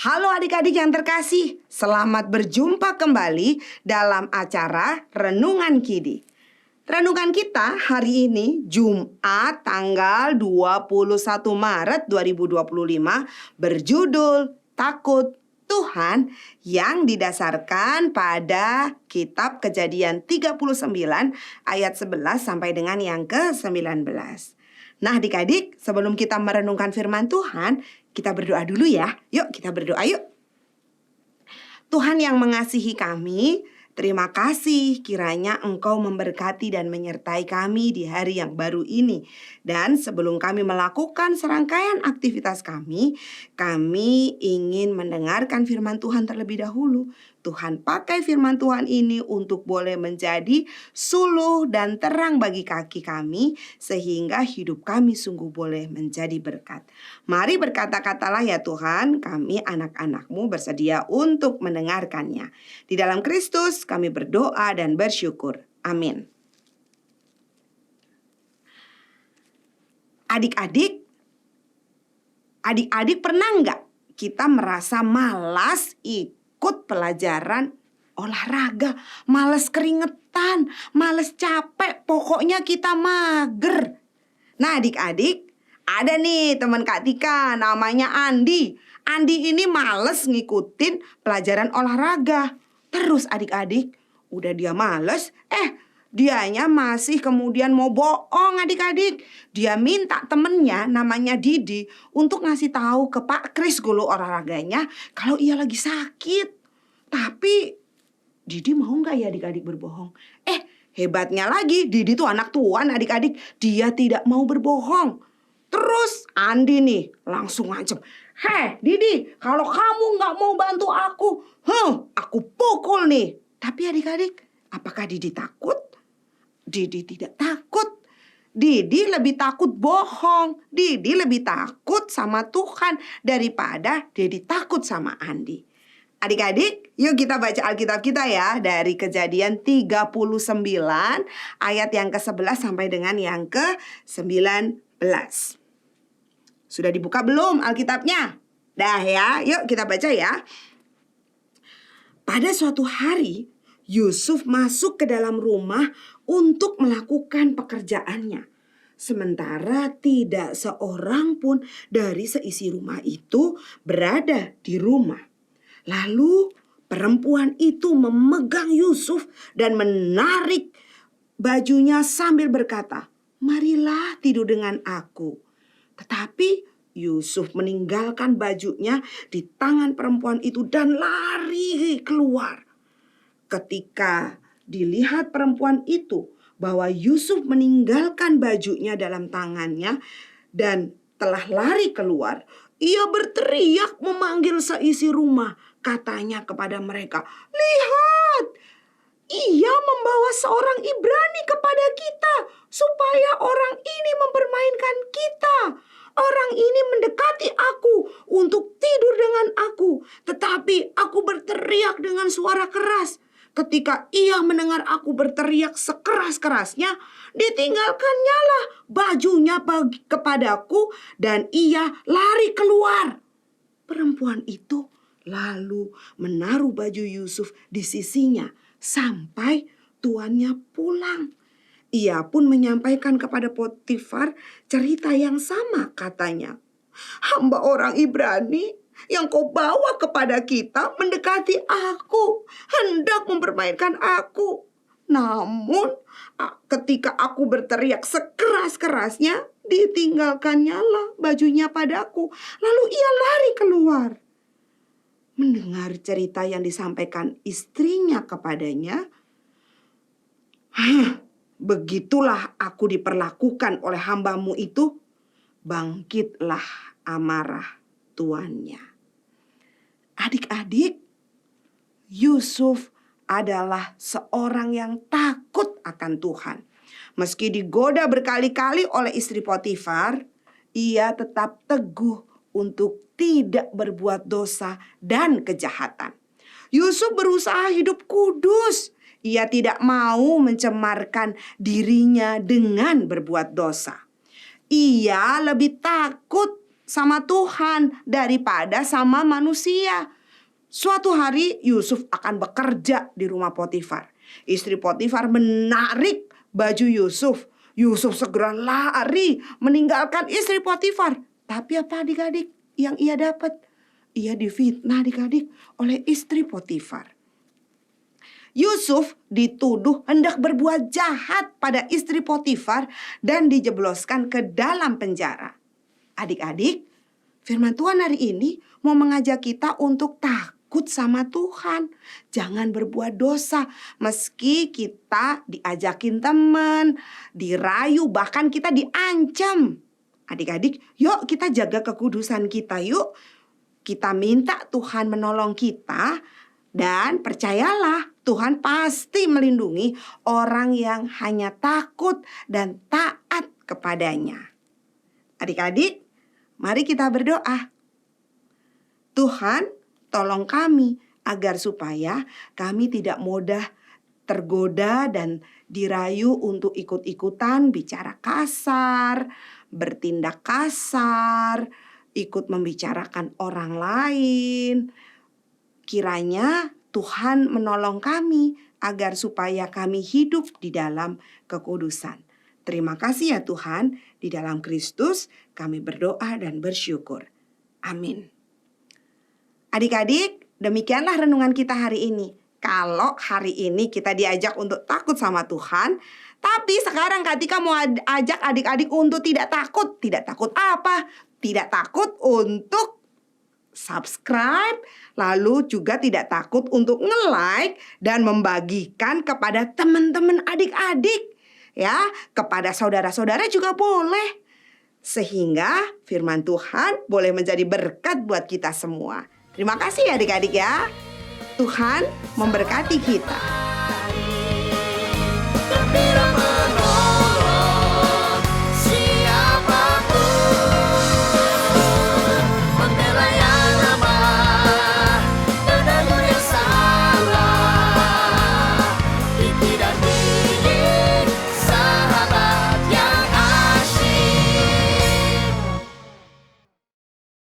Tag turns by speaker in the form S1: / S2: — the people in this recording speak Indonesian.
S1: Halo adik-adik yang terkasih, selamat berjumpa kembali dalam acara Renungan Kidi. Renungan kita hari ini Jumat tanggal 21 Maret 2025 berjudul Takut Tuhan yang didasarkan pada kitab Kejadian 39 ayat 11 sampai dengan yang ke-19. Nah adik-adik, sebelum kita merenungkan firman Tuhan, kita berdoa dulu ya. Yuk kita berdoa yuk. Tuhan yang mengasihi kami, terima kasih kiranya Engkau memberkati dan menyertai kami di hari yang baru ini. Dan sebelum kami melakukan serangkaian aktivitas kami ingin mendengarkan firman Tuhan terlebih dahulu. Tuhan pakai firman Tuhan ini untuk boleh menjadi suluh dan terang bagi kaki kami, sehingga hidup kami sungguh boleh menjadi berkat. Mari berkata-katalah ya Tuhan, kami anak-anak-Mu bersedia untuk mendengarkannya. Di dalam Kristus kami berdoa dan bersyukur. Amin. Adik-adik pernah nggak kita merasa malas ikut pelajaran olahraga, malas keringetan, malas capek, pokoknya kita mager. Nah adik-adik, ada nih teman Kak Tika namanya Andi. Andi ini males ngikutin pelajaran olahraga. Terus adik-adik, udah dia males, dianya masih kemudian mau bohong adik-adik. Dia minta temennya namanya Didi untuk ngasih tahu ke Pak Kris guru olahraganya kalau ia lagi sakit. Tapi Didi mau nggak ya adik-adik berbohong? Hebatnya lagi Didi tuh anak tuan adik-adik. Dia tidak mau berbohong. Terus Andi nih langsung ngancem. Hei Didi, kalau kamu nggak mau bantu aku pukul nih. Tapi adik-adik, apakah Didi takut? Didi tidak takut. Didi lebih takut bohong. Didi lebih takut sama Tuhan daripada Didi takut sama Andi. Adik-adik, yuk kita baca Alkitab kita ya. Dari Kejadian 39 ayat yang ke-11 sampai dengan yang ke-19. Sudah dibuka belum Alkitabnya? Dah ya, yuk kita baca ya. Pada suatu hari, Yusuf masuk ke dalam rumah untuk melakukan pekerjaannya. Sementara tidak seorang pun dari seisi rumah itu berada di rumah. Lalu perempuan itu memegang Yusuf dan menarik bajunya sambil berkata, "Marilah tidur dengan aku." Tetapi Yusuf meninggalkan bajunya di tangan perempuan itu dan lari keluar. Ketika dilihat perempuan itu bahwa Yusuf meninggalkan bajunya dalam tangannya dan telah lari keluar, ia berteriak memanggil seisi rumah. Katanya kepada mereka, "Lihat, ia membawa seorang Ibrani kepada kita supaya orang ini mempermainkan kita. Orang ini mendekati aku untuk tidur dengan aku, tetapi aku berteriak dengan suara keras. Ketika ia mendengar aku berteriak sekeras-kerasnya, ditinggalkannya lah bajunya kepadaku dan ia lari keluar." Perempuan itu lalu menaruh baju Yusuf di sisinya sampai tuannya pulang. Ia pun menyampaikan kepada Potifar cerita yang sama, katanya, "Hamba orang Ibrani yang kau bawa kepada kita mendekati aku, hendak mempermainkan aku. Namun ketika aku berteriak sekeras-kerasnya, ditinggalkannya lah bajunya padaku, lalu ia lari keluar." Mendengar cerita yang disampaikan istrinya kepadanya, "Begitulah aku diperlakukan oleh hambamu itu." Bangkitlah amarah tuannya. Adik-adik, Yusuf adalah seorang yang takut akan Tuhan. Meski digoda berkali-kali oleh istri Potifar, ia tetap teguh untuk tidak berbuat dosa dan kejahatan. Yusuf berusaha hidup kudus. Ia tidak mau mencemarkan dirinya dengan berbuat dosa. Ia lebih takut sama Tuhan daripada sama manusia. Suatu hari Yusuf akan bekerja di rumah Potifar. Istri Potifar menarik baju Yusuf. Yusuf segera lari meninggalkan istri Potifar. Tapi apa adik-adik yang ia dapat? Ia difitnah adik-adik oleh istri Potifar. Yusuf dituduh hendak berbuat jahat pada istri Potifar dan dijebloskan ke dalam penjara. Adik-adik, firman Tuhan hari ini mau mengajak kita untuk takut sama Tuhan. Jangan berbuat dosa meski kita diajakin teman, dirayu, bahkan kita diancam. Adik-adik, yuk kita jaga kekudusan kita yuk. Kita minta Tuhan menolong kita dan percayalah Tuhan pasti melindungi orang yang hanya takut dan taat kepadanya. Adik-adik, mari kita berdoa. Tuhan, tolong kami agar supaya kami tidak mudah tergoda dan dirayu untuk ikut-ikutan bicara kasar, bertindak kasar, ikut membicarakan orang lain. Kiranya Tuhan menolong kami agar supaya kami hidup di dalam kekudusan. Terima kasih ya Tuhan, di dalam Kristus kami berdoa dan bersyukur. Amin. Adik-adik, demikianlah renungan kita hari ini. Kalau hari ini kita diajak untuk takut sama Tuhan, tapi sekarang ketika mau ajak adik-adik untuk tidak takut. Tidak takut apa? Tidak takut untuk subscribe, lalu juga tidak takut untuk nge-like dan membagikan kepada teman-teman adik-adik. Ya, kepada saudara-saudara juga boleh. Sehingga firman Tuhan boleh menjadi berkat buat kita semua. Terima kasih ya adik-adik ya. Tuhan memberkati kita.